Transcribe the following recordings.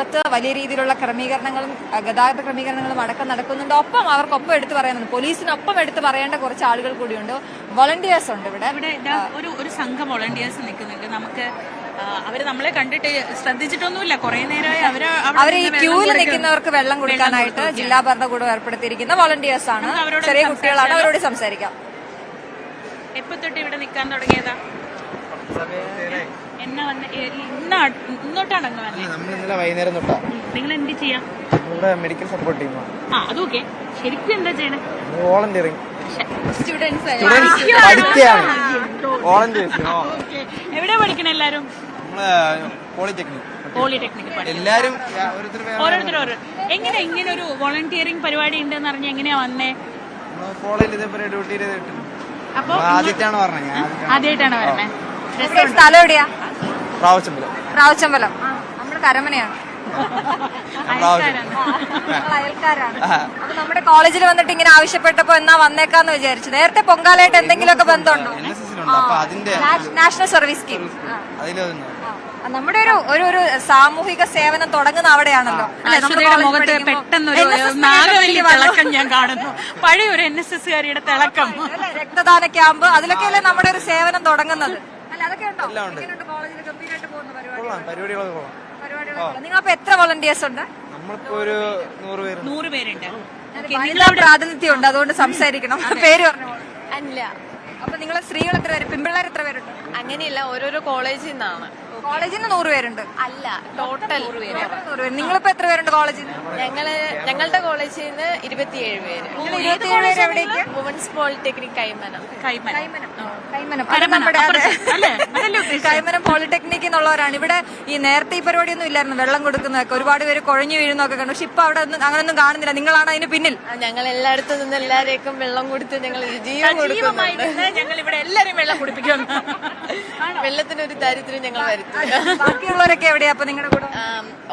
ഭാഗത്ത് വലിയ രീതിയിലുള്ള ക്രമീകരണങ്ങളും ഗതാഗത ക്രമീകരണങ്ങളും അടക്കം നടക്കുന്നുണ്ട്. ഒപ്പം അവർക്കൊപ്പം എടുത്തു പറയുന്നുണ്ട്, പോലീസിനൊപ്പം എടുത്തു പറയേണ്ട കുറച്ച് ആളുകൾ കൂടിയുണ്ട്. വോളണ്ടിയേഴ്സ് ഉണ്ട് ഇവിടെ. ഒരു സംഘം വോളണ്ടിയേഴ്സ് നിൽക്കുന്നുണ്ട്. നമുക്ക് അവര് നമ്മളെ കണ്ടിട്ട് ശ്രദ്ധിച്ചിട്ടൊന്നുമില്ല. കുറെ നേരമായി അവര് ഈ ക്യൂവിൽ നിൽക്കുന്നവർക്ക് വെള്ളം കൊടുക്കാനായിട്ട് ജില്ലാ ഭരണകൂടം ഏർപ്പെടുത്തിയിരിക്കുന്ന വോളണ്ടിയേഴ്സ് ആണ്. ചെറിയ കുട്ടികളാണ്. അവരോട് സംസാരിക്കാം. എപ്പോ തൊട്ട് ഇവിടെ നിൽക്കാൻ തുടങ്ങിയതാ? ഇന്നോട്ടാണ് വൈകുന്നേരം തൊട്ടാ. നിങ്ങൾ എന്ത് ചെയ്യാം? Medical support team. അതൊക്കെ ശരിക്കും എന്താ ചെയ്യണേ? വോളണ്ടിയറിംഗ്. എവിടെയാ പഠിക്കണേ എല്ലാരും? പോളിടെക്നിക് എല്ലാരും ഓരോരുത്തരും. എങ്ങനെ ഇങ്ങനെ ഒരു വോളണ്ടിയറിംഗ് പരിപാടി ഉണ്ടെന്ന് അറിഞ്ഞ എങ്ങനെയാ വന്നേ? അപ്പൊ ആദ്യമായിട്ടാണ് വരണേ. സ്ഥലം എവിടെയാ? റാവുച്ചമ്പലം. നമ്മുടെ കരമനയാണ്, അയൽക്കാരാണ്. അപ്പൊ നമ്മുടെ കോളേജിൽ വന്നിട്ട് ഇങ്ങനെ ആവശ്യപ്പെട്ടപ്പോ എന്നാ വന്നേക്കാന്ന് വിചാരിച്ചു. നേരത്തെ പൊങ്കാലായിട്ട് എന്തെങ്കിലുമൊക്കെ ബന്ധമുണ്ടോ? National service scheme. നമ്മുടെ ഒരു സാമൂഹിക സേവനം തുടങ്ങുന്ന അവിടെയാണല്ലോ. മുഖത്ത് പെട്ടെന്നൊരു നാഗവല്ലി തിളക്കം ഞാൻ കാണുന്നു. പഴയ ഒരു NSS കാരിയുടെ തിളക്കം. രക്തദാന ക്യാമ്പ്, അതിലൊക്കെയല്ലേ നമ്മുടെ ഒരു സേവനം തുടങ്ങുന്നത്. അല്ല, അതൊക്കെ ഉണ്ടോ? കോളേജിൽ ഗംഭീരമായിട്ട് പോകുന്ന പരിപാടികളൊക്കെ. നിങ്ങളപ്പോ എത്ര വോളണ്ടിയേഴ്സ് ഉണ്ട്? നമ്മളിപ്പോ ഒരു 100 പേരുണ്ട്. പ്രാതിനിധ്യം ഉണ്ട്, അതുകൊണ്ട് സംസാരിക്കണം. പേര് പറഞ്ഞു. അല്ല. അപ്പൊ നിങ്ങളെ സ്ത്രീകൾ എത്ര പേര്, പെൺപിള്ളേർ എത്ര പേരുണ്ട്? അങ്ങനെയല്ല, ഓരോരോ കോളേജിൽ നിന്നാണ്. കോളേജിൽ നിന്ന് 100 പേരുണ്ട്. അല്ല, ടോട്ടൽ 100 പേര്. നിങ്ങളിപ്പോ എത്ര പേരുണ്ട് കോളേജിൽ? ഞങ്ങളുടെ കോളേജിൽ നിന്ന് 27 പേര്. 27 പേര് എവിടേക്ക്? Women's polytechnic Kaimanam. Kaimanam polytechnic എന്നുള്ളവരാണ്. ഇവിടെ ഈ നേരത്തെ ഈ പരിപാടിയൊന്നും ഇല്ലായിരുന്നു, വെള്ളം കൊടുക്കുന്നതൊക്കെ. ഒരുപാട് പേര് കുഴഞ്ഞു വീഴുന്നൊക്കെ കണ്ടു. പക്ഷെ ഇപ്പൊ അവിടെ അങ്ങനൊന്നും കാണുന്നില്ല. നിങ്ങളാണ് അതിന് പിന്നിൽ. ഞങ്ങൾ എല്ലായിടത്തും നിന്ന് എല്ലാവരേക്കും വെള്ളം കൊടുത്ത് ഞങ്ങൾ ജീവൻ കൊടുക്കുന്നുണ്ട്. ഞങ്ങൾ ഇവിടെ എല്ലാരും വെള്ളം കുടിപ്പിക്കുന്നു. വെള്ളത്തിനൊരു ദാരിദ്ര്യം ഞങ്ങൾ വരുത്തും. ബാക്കിയുള്ളവരൊക്കെ എവിടെയാ അപ്പൊ നിങ്ങളുടെ കൂടെ?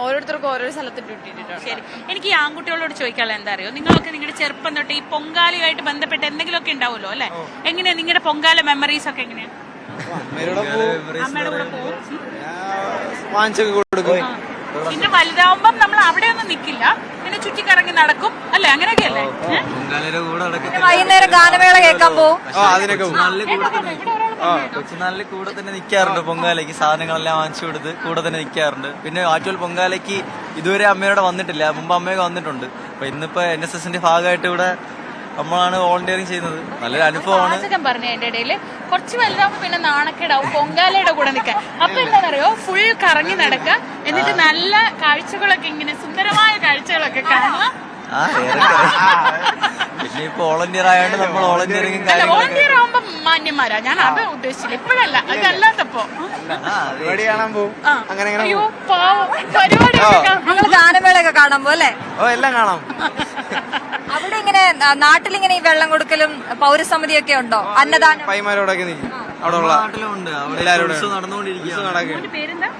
ഓരോരുത്തർക്കും ഓരോ സ്ഥലത്ത് ഡ്യൂട്ടി ഇട്ടിട്ടുണ്ട്. ശരി, എനിക്ക് ഈ ആൺകുട്ടികളോട് ചോദിക്കാനുള്ള എന്താ അറിയോ, നിങ്ങളൊക്കെ നിങ്ങളുടെ ചെറുപ്പം തൊട്ട് ഈ പൊങ്കാലയുമായിട്ട് ബന്ധപ്പെട്ട് എന്തെങ്കിലുമൊക്കെ ഉണ്ടാവുമല്ലോ അല്ലെ? എങ്ങനെയാ നിങ്ങളുടെ പൊങ്കാല മെമ്മറീസ് ഒക്കെ എങ്ങനെയാ? അമ്മയുടെ കൂടെ പോകും, പിന്നെ വലുതാവുമ്പം നമ്മൾ അവിടെ ഒന്നും നിക്കില്ല, പിന്നെ ചുറ്റിക്കറങ്ങി നടക്കും അല്ലെ? അങ്ങനെയൊക്കെ അല്ലേ? വൈകുന്നേരം ഗാനമേള കേൾക്കാൻ പോകും. കൊച്ചുനാളിൽ കൂടെ തന്നെ നിൽക്കാറുണ്ട്. പൊങ്കാലയ്ക്ക് സാധനങ്ങളെല്ലാം വാങ്ങിച്ചു കൊടുത്ത് കൂടെ തന്നെ നിൽക്കാറുണ്ട്. പിന്നെ ആറ്റുവൽ പൊങ്കാലയ്ക്ക് ഇതുവരെ അമ്മയോടെ വന്നിട്ടില്ല, മുമ്പ് അമ്മയൊക്കെ വന്നിട്ടുണ്ട്. അപ്പൊ ഇന്നിപ്പോ NSSന്റെ ഭാഗമായിട്ട് ഇവിടെ നമ്മളാണ് വോളണ്ടിയറിംഗ് ചെയ്യുന്നത്. നല്ലൊരു അനുഭവമാണ്. പറഞ്ഞു അതിന്റെ ഇടയില് കുറച്ച് വലുതാവുമ്പോ പിന്നെ നാണക്കേടാവും പൊങ്കാലയുടെ കൂടെ നിൽക്കാൻ. അപ്പൊ എന്താണെന്നറിയോ, ഫുൾ കറങ്ങി നടക്കുക, എന്നിട്ട് നല്ല കാഴ്ചകളൊക്കെ, ഇങ്ങനെ സുന്ദരമായ കാഴ്ചകളൊക്കെ കാണുക. പിന്നെ ഇപ്പൊ വോളണ്ടിയർ ആയതുകൊണ്ട് നമ്മൾ വോളണ്ടിയർ ആവുമ്പോ മാന്യന്മാരാ. ഞാൻ അത് ഉദ്ദേശിച്ചില്ല, ഇപ്പോഴല്ല, അതല്ലാത്തപ്പോ. അയ്യോ പാവം, പരിപാടി ഗാനമേളയൊക്കെ കാണാൻ പോലെ എല്ലാം കാണാം. അവിടെ ഇങ്ങനെ നാട്ടിലിങ്ങനെ ഈ വെള്ളം കൊടുക്കലും പൗരസമിതിയൊക്കെ ഉണ്ടോ? അന്നദാനം പൈമാരോടൊക്കെ നാട്ടിലുണ്ട്. അവിടെ ഉത്സവം നടന്നുകൊണ്ടിരിക്കുകയാണ്.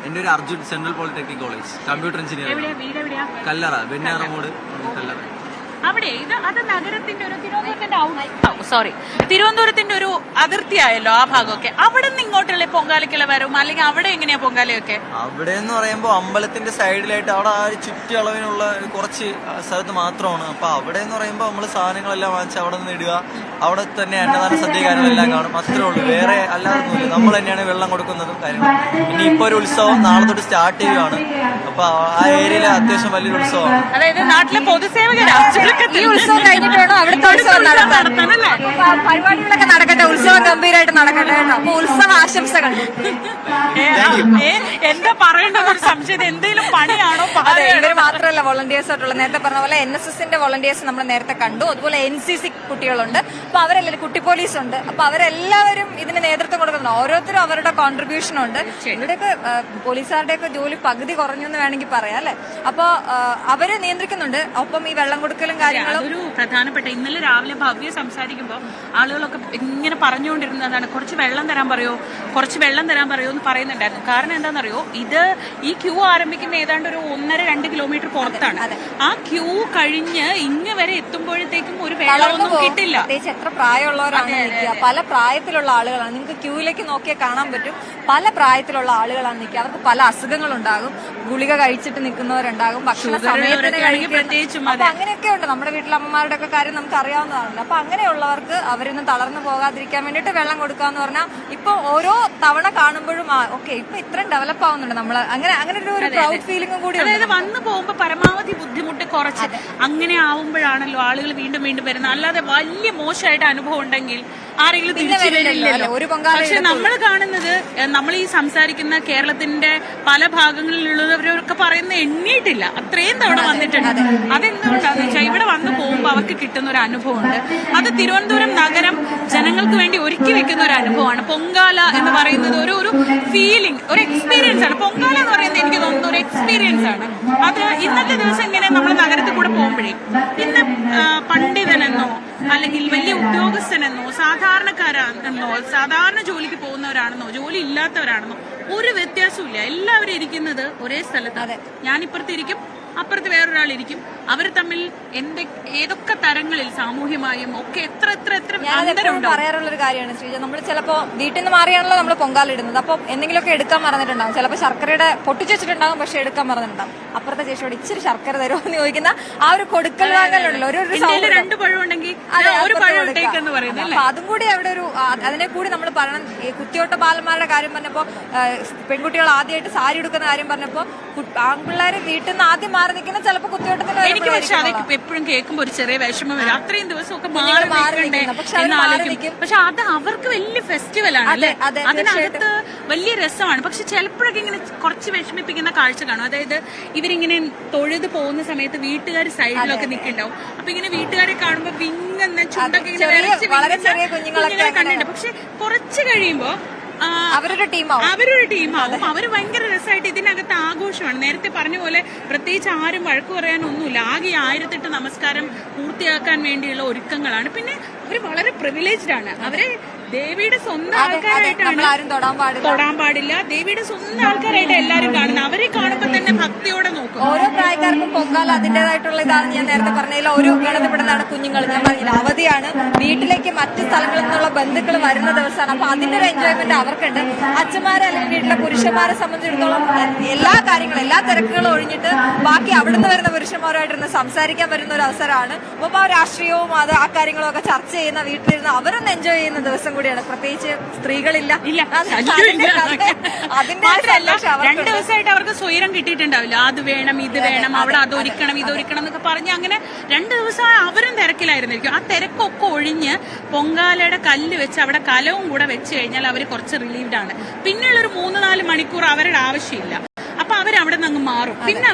എന്റെ ഒരു Arjun central polytechnic college computer engineering, Kallara, Venjaramoodu, Kallara. അവിടെ അത് നഗരത്തിന്റെ ഒരു തിരുവനന്തപുരത്തിന്റെ ഒരു അതിർത്തിയായല്ലോ ആ ഭാഗമൊക്കെ. അവിടെ നിന്ന് ഇങ്ങോട്ടുള്ള പൊങ്കാലയ്ക്കുള്ള വരും, അല്ലെങ്കിൽ അവിടെ എങ്ങനെയാ പൊങ്കാലയൊക്കെ? അവിടെ എന്ന് പറയുമ്പോ അമ്പലത്തിന്റെ സൈഡിലായിട്ട് അവിടെ ആ ഒരു ചുറ്റളവിനുള്ള കുറച്ച് സ്ഥലത്ത് മാത്രമാണ്. അപ്പൊ അവിടെ എന്ന് പറയുമ്പോ നമ്മള് സാധനങ്ങളെല്ലാം വാങ്ങിച്ച് അവിടെ നിന്ന് ഇടുക, അവിടെ തന്നെ അന്നദാന സദ്യകാരങ്ങളെല്ലാം കാണും, അത്രേ ഉള്ളൂ. വേറെ അല്ലാതൊന്നുമില്ല. നമ്മൾ തന്നെയാണ് വെള്ളം കൊടുക്കുന്നതും കാര്യങ്ങളും. ഇനി ഇപ്പൊ ഒരു ഉത്സവം നാളെ തൊട്ട് സ്റ്റാർട്ട് ചെയ്യുകയാണ്. അപ്പൊ ആ ഏരിയയിലെ അത്യാവശ്യം വലിയൊരു ഉത്സവമാണ്. അതായത് നാട്ടിലെ പൊതുസേവകരാ. ഈ ഉത്സവം കഴിഞ്ഞിട്ട് വേണോ അവിടുത്തെ ഉത്സവം നടത്താൻ? പരിപാടികളൊക്കെ നടക്കട്ടെ, ഉത്സവം ഗംഭീരമായിട്ട് നടക്കട്ടെ കേട്ടോ. അപ്പൊ ഉത്സവ ആശംസകൾ. എന്താ പറയേണ്ടത് സംശയം, എന്തെങ്കിലും പണിയാണോ? അതെ, ഇവര് മാത്രമല്ല വോളണ്ടിയേഴ്സ് ആയിട്ടുള്ള. നേരത്തെ പറഞ്ഞ പോലെ NSSന്റെ വോളണ്ടിയേഴ്സ് നമ്മൾ നേരത്തെ കണ്ടു. അതുപോലെ NCC കുട്ടികളുണ്ട്. അപ്പൊ അവരെല്ലാവരും, കുട്ടി പോലീസ് ഉണ്ട്. അപ്പൊ അവരെല്ലാവരും ഇതിന് നേതൃത്വം കൊടുക്കുന്നുണ്ട്. ഓരോരുത്തരും അവരുടെ കോൺട്രിബ്യൂഷൻ ഉണ്ട്. ഇവിടെയൊക്കെ പോലീസുകാരുടെയൊക്കെ ജോലി പകുതി കുറഞ്ഞു എന്ന് വേണമെങ്കിൽ പറയാം അല്ലെ? അപ്പൊ അവര് നിയന്ത്രിക്കുന്നുണ്ട്. ഒപ്പം ഈ വെള്ളം കൊടുക്കലും കാര്യങ്ങളും ഒരു പ്രധാനപ്പെട്ട. ഇന്നലെ രാവിലെ ഭവ്യ സംസാരിക്കുമ്പോൾ ആളുകളൊക്കെ ഇങ്ങനെ പറഞ്ഞുകൊണ്ടിരുന്നതാണ്, കുറച്ച് വെള്ളം തരാൻ പറയോ, കുറച്ച് വെള്ളം തരാൻ പറയോ എന്ന് പറയുന്നുണ്ടായിരുന്നു. കാരണം എന്താണെന്നറിയോ, ഇത് ഈ ക്യൂ ആരംഭിക്കുന്ന ഏതാണ്ട് ഒരു 1.5-2 കിലോമീറ്റർ പുറത്താണ്. ആ ക്യൂ കഴിഞ്ഞ് ഇങ്ങ് വരെ എത്തുമ്പോഴത്തേക്കും ഒരു വെള്ളമൊന്നും കിട്ടില്ല. പ്രത്യേകിച്ച് എത്ര പ്രായമുള്ളവരാണ് നിൽക്കുക, പല പ്രായത്തിലുള്ള ആളുകളാണ്. നിങ്ങൾക്ക് ക്യൂവിലേക്ക് നോക്കിയാൽ കാണാൻ പറ്റും, പല പ്രായത്തിലുള്ള ആളുകളാണ് നിൽക്കുക. അവർക്ക് പല അസുഖങ്ങളുണ്ടാകും, ഗുളിക കഴിച്ചിട്ട് നിൽക്കുന്നവരുണ്ടാകും, ഭക്ഷണ സമയത്തിന് കഴിക്കും. അപ്പൊ അങ്ങനെയൊക്കെ ഉണ്ട്. നമ്മുടെ വീട്ടിലെ അമ്മമാരുടെ ഒക്കെ കാര്യം നമുക്ക് അറിയാവുന്നതാണല്ലോ. അപ്പൊ അങ്ങനെയുള്ളവർക്ക് അവരിന്ന് തളർന്നു പോകാതിരിക്കാൻ വേണ്ടിയിട്ട് വെള്ളം കൊടുക്കാന്ന് പറഞ്ഞാൽ ഇപ്പൊ ഓരോ തവണ കാണുമ്പോഴും ഓക്കെ ഇപ്പൊ ഇത്രയും ഡെവലപ്പ് ആവുന്നുണ്ട് നമ്മൾ, അങ്ങനെ ഒരു പ്രൗഡ് ഫീലിംഗും കൂടി. അതായത് വന്നു പോകുമ്പോ പരമാവധി ബുദ്ധിമുട്ട് കുറച്ച് അങ്ങനെ ആവുമ്പോഴാണല്ലോ ആളുകൾ വീണ്ടും വീണ്ടും വരുന്നത്. അല്ലാതെ വലിയ മോശമായിട്ട് അനുഭവം ഉണ്ടെങ്കിൽ ആരെങ്കിലും തിരിച്ചു വരില്ലല്ലോ. പക്ഷെ നമ്മൾ കാണുന്നത്, നമ്മൾ ഈ സംസാരിക്കുന്ന കേരളത്തിന്റെ പല ഭാഗങ്ങളിലുള്ളവരൊക്കെ പറയുന്ന എണ്ണിയിട്ടില്ല, അത്രയും തവണ വന്നിട്ടുണ്ട്. അതെന്തുകൊണ്ടാന്ന് വെച്ചാൽ ഇവിടെ വന്നു പോകുമ്പോൾ അവർക്ക് കിട്ടുന്ന ഒരു അനുഭവമുണ്ട്. അത് തിരുവനന്തപുരം നഗരം ജനങ്ങൾക്ക് വേണ്ടി ഒരുക്കി വെക്കുന്ന ഒരു അനുഭവമാണ്. പൊങ്കാല എന്ന് പറയുന്നത് ഒരു ഫീലിംഗ്, ഒരു എക്സ്പീരിയൻസ് ആണ്. പൊങ്കാല എന്ന് പറയുന്നത് എനിക്ക് തോന്നുന്ന ഒരു എക്സ്പീരിയൻസ് ആണ്. അത് ഇന്നത്തെ ദിവസം ഇങ്ങനെ നമ്മൾ നഗരത്തിൽ കൂടെ പോകുമ്പോഴേ ഇന്ന് പണ്ഡിതനെന്നോ അല്ലെങ്കിൽ വലിയ ഉദ്യോഗസ്ഥനെന്നോ സാധാരണക്കാരാണെന്നോ സാധാരണ ജോലിക്ക് പോകുന്നവരാണെന്നോ ജോലി ഇല്ലാത്തവരാണെന്നോ ഒരു വ്യത്യാസവും ഇല്ല. എല്ലാവരും ഇരിക്കുന്നത് ഒരേ സ്ഥലത്ത്. ഞാനിപ്പുറത്തിരിക്കും, അപ്പുറത്ത് വേറൊരാളിരിക്കും. അവർ തമ്മിൽ ഏതൊക്കെ തരങ്ങളിൽ സാമൂഹ്യമായും ഒക്കെ എത്ര പറയാറുള്ളൊരു കാര്യമാണ് ശ്രീജ. നമ്മൾ ചിലപ്പോ വീട്ടിൽ നിന്ന് മാറിയാണല്ലോ നമ്മൾ പൊങ്കാല ഇടുന്നത്. അപ്പൊ എന്തെങ്കിലുമൊക്കെ എടുക്കാൻ മറന്നിട്ടുണ്ടാവും. ചിലപ്പോൾ ശർക്കരയുടെ പൊട്ടിച്ചു വെച്ചിട്ടുണ്ടാകും, പക്ഷെ എടുക്കാൻ മറന്നിട്ടുണ്ടാവും. അപ്പുറത്തെ ചേച്ചിയോട് ഇച്ചിരി ശർക്കര തരുമോ എന്ന് ചോദിക്കുന്ന ആ ഒരു കൊടുക്കൽ വാങ്ങലുണ്ടല്ലോ. രണ്ട് പഴം ഉണ്ടെങ്കിൽ ഒരു പഴം ഇട്ടേക്കെന്ന് പറയുന്നത്. അപ്പൊ അതും കൂടി അവിടെ ഒരു അതിനെ കൂടി നമ്മൾ പറയണം. ഈ കുത്തിയോട്ട ബാലന്മാരുടെ കാര്യം പറഞ്ഞപ്പോ, പെൺകുട്ടികൾ ആദ്യമായിട്ട് സാരി എടുക്കുന്ന കാര്യം പറഞ്ഞപ്പോ, ആൺപിള്ളേര് വീട്ടിൽ നിന്ന് ആദ്യം മാറി നിൽക്കുന്ന ചിലപ്പോൾ കുത്തിയോട്ടത്തിന്. എനിക്ക് പക്ഷെ അതൊക്കെ എപ്പോഴും കേൾക്കുമ്പോ ഒരു ചെറിയ വിഷമം വരും. അത്രയും ദിവസമൊക്കെ മാറി. പക്ഷെ അത് അവർക്ക് വലിയ ഫെസ്റ്റിവലാണ് അല്ലെ, അതിനകത്ത് വലിയ രസമാണ്. പക്ഷെ ചിലപ്പോഴൊക്കെ ഇങ്ങനെ കുറച്ച് വിഷമിപ്പിക്കുന്ന കാഴ്ച കാണും. അതായത് ഇവരിങ്ങനെ തൊഴുത് പോകുന്ന സമയത്ത് വീട്ടുകാർ സൈഡിലൊക്കെ നിൽക്കുന്നുണ്ടാവും. അപ്പൊ ഇങ്ങനെ വീട്ടുകാരെ കാണുമ്പോ വിങ്ങുന്ന ചുണ്ടൊക്കെ ഇങ്ങനെ കുഞ്ഞുങ്ങളെ കണ്ടിട്ടുണ്ട്. പക്ഷെ കുറച്ച് കഴിയുമ്പോ അവരൊരു ടീമാവും. അവര് ഭയങ്കര രസമായിട്ട് ഇതിനകത്ത് ആഘോഷമാണ്. നേരത്തെ പറഞ്ഞ പോലെ പ്രത്യേകിച്ച് ആരും വഴക്ക് പറയാനൊന്നുമില്ല. ആകെ 1008 നമസ്കാരം പൂർത്തിയാക്കാൻ വേണ്ടിയുള്ള ഒരുക്കങ്ങളാണ്. പിന്നെ അവര് വളരെ പ്രിവിലേജ്ഡ് ആണ്. അവരെ ദേവിയുടെ സ്വന്തം ആൾക്കാരായിട്ടാണ്, തൊടാൻ പാടില്ല. ദേവിയുടെ സ്വന്തം ആൾക്കാരായിട്ട് എല്ലാരും കാണുന്നത്. അവരെ കാണുമ്പോൾ തന്നെ ഭക്തിയോടെ നോക്കും. ഓരോ പ്രായക്കാർക്കും പൊങ്കാല അതിന്റേതായിട്ടുള്ള ഇതാണ്. ഞാൻ നേരത്തെ പറഞ്ഞതിൽ ഒരു ഗണത്തിൽപ്പെടുന്നതാണ് കുഞ്ഞുങ്ങൾ. ഞാൻ പറഞ്ഞില്ല, അവധിയാണ്, വീട്ടിലേക്ക് മറ്റു സ്ഥലങ്ങളിൽ നിന്നുള്ള ബന്ധുക്കൾ വരുന്ന ദിവസമാണ്. അപ്പൊ അതിന്റെ ഒരു എൻജോയ്മെന്റ് അവർക്കുണ്ട്. അച്ഛന്മാരെ അല്ലെങ്കിൽ വീട്ടിലെ പുരുഷന്മാരെ സംബന്ധിച്ചിടത്തോളം എല്ലാ കാര്യങ്ങളും, എല്ലാ തിരക്കുകളും ഒഴിഞ്ഞിട്ട് ബാക്കി അവിടുന്ന് വരുന്ന പുരുഷന്മാരുമായിട്ടിരുന്ന് സംസാരിക്കാൻ വരുന്ന ഒരു അവസരമാണ്. അപ്പൊ രാഷ്ട്രീയവും അത് ആ കാര്യങ്ങളും ഒക്കെ ചർച്ച ചെയ്യുന്ന, വീട്ടിലിരുന്ന് അവരൊന്ന് എൻജോയ് ചെയ്യുന്ന ദിവസം കൂടിയാണ്. പ്രത്യേകിച്ച് സ്ത്രീകളില്ല. അതിന്റെ 2 ദിവസമായിട്ട് അവർക്ക് സ്വൈരം കിട്ടിയിട്ടുണ്ടാവില്ല. അത് വേണം, ഇത് വേണം, അവിടെ അതൊരുക്കണം, ഇതൊരുക്കണം എന്നൊക്കെ പറഞ്ഞ് അങ്ങനെ 2 ദിവസം അവരും തിരക്കിലായിരുന്നിരിക്കും. ആ തിരക്കൊക്കെ ഒഴിഞ്ഞ് പൊങ്കാലയുടെ കല്ല് വെച്ച് അവിടെ കലവും കൂടെ വെച്ച് കഴിഞ്ഞാൽ അവർ കുറച്ച് റിലീവ്ഡ് ആണ്. പിന്നെയുള്ളൊരു 3-4 മണിക്കൂർ അവരുടെ ആവശ്യമില്ല. അപ്പൊ അവരവിടെ നിന്ന് അങ്ങ് മാറും. പിന്നെ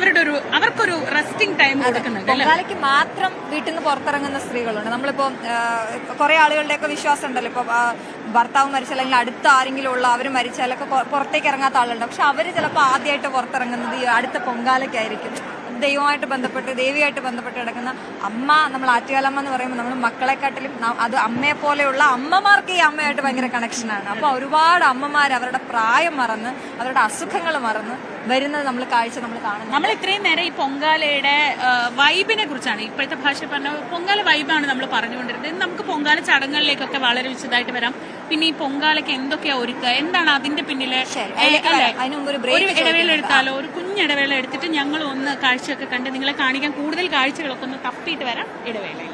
അവർക്കൊരു റെസ്റ്റിംഗ് ടൈം കൊടുക്കുന്നുണ്ട്. പൊങ്കാലയ്ക്ക് മാത്രം വീട്ടിൽ നിന്ന് പുറത്തിറങ്ങുന്ന സ്ത്രീകളുണ്ട്. നമ്മളിപ്പോ കുറെ ആളുകളുടെയൊക്കെ വിശ്വാസം ഉണ്ടല്ലോ, ഇപ്പൊ ഭർത്താവ് മരിച്ച അല്ലെങ്കിൽ അടുത്ത ആരെങ്കിലും ഉള്ള അവർ മരിച്ചാലൊക്കെ പുറത്തേക്ക് ഇറങ്ങാത്ത ആളുണ്ട്. പക്ഷെ അവര് ചിലപ്പോൾ ആദ്യമായിട്ട് പുറത്തിറങ്ങുന്നത് ഈ അടുത്ത പൊങ്കാലയ്ക്കായിരിക്കും. ദൈവമായിട്ട് ബന്ധപ്പെട്ട്, ദേവിയായിട്ട് ബന്ധപ്പെട്ട് കിടക്കുന്ന അമ്മ, നമ്മൾ ആറ്റുകാലമ്മ എന്ന് പറയുമ്പോൾ നമ്മൾ മക്കളെക്കാട്ടിലും അത് അമ്മയെ പോലെയുള്ള അമ്മമാർക്ക് ഈ അമ്മയായിട്ട് ഭയങ്കര കണക്ഷനാണ്. അപ്പൊ ഒരുപാട് അമ്മമാർ അവരുടെ പ്രായം മറന്ന്, അവരുടെ അസുഖങ്ങൾ മറന്ന് വരുന്നത് നമ്മൾ കാണുന്നത്. നമ്മൾ ഇത്രയും നേരം ഈ പൊങ്കാലയുടെ വൈബിനെ കുറിച്ചാണ്, ഇപ്പോഴത്തെ ഭാഷ പറഞ്ഞ പൊങ്കാല വൈബാണ് നമ്മൾ പറഞ്ഞുകൊണ്ടിരുന്നത്. നമുക്ക് പൊങ്കാല ചടങ്ങുകളിലേക്കൊക്കെ വളരെ വിശദമായിട്ട് വരാം. പിന്നെ ഈ പൊങ്കാലയ്ക്ക് എന്തൊക്കെയാ ഒരുക്കുക, എന്താണ് അതിന്റെ പിന്നിലെ, ഒരു ഇടവേള എടുത്താലോ, ഒരു കുഞ്ഞിടവേള എടുത്തിട്ട് ഞങ്ങൾ ഒന്ന് കാഴ്ചയൊക്കെ കണ്ട് നിങ്ങളെ കാണിക്കാൻ, കൂടുതൽ കാഴ്ചകളൊക്കെ ഒന്ന് തപ്പിയിട്ട് വരാം ഇടവേളയിൽ.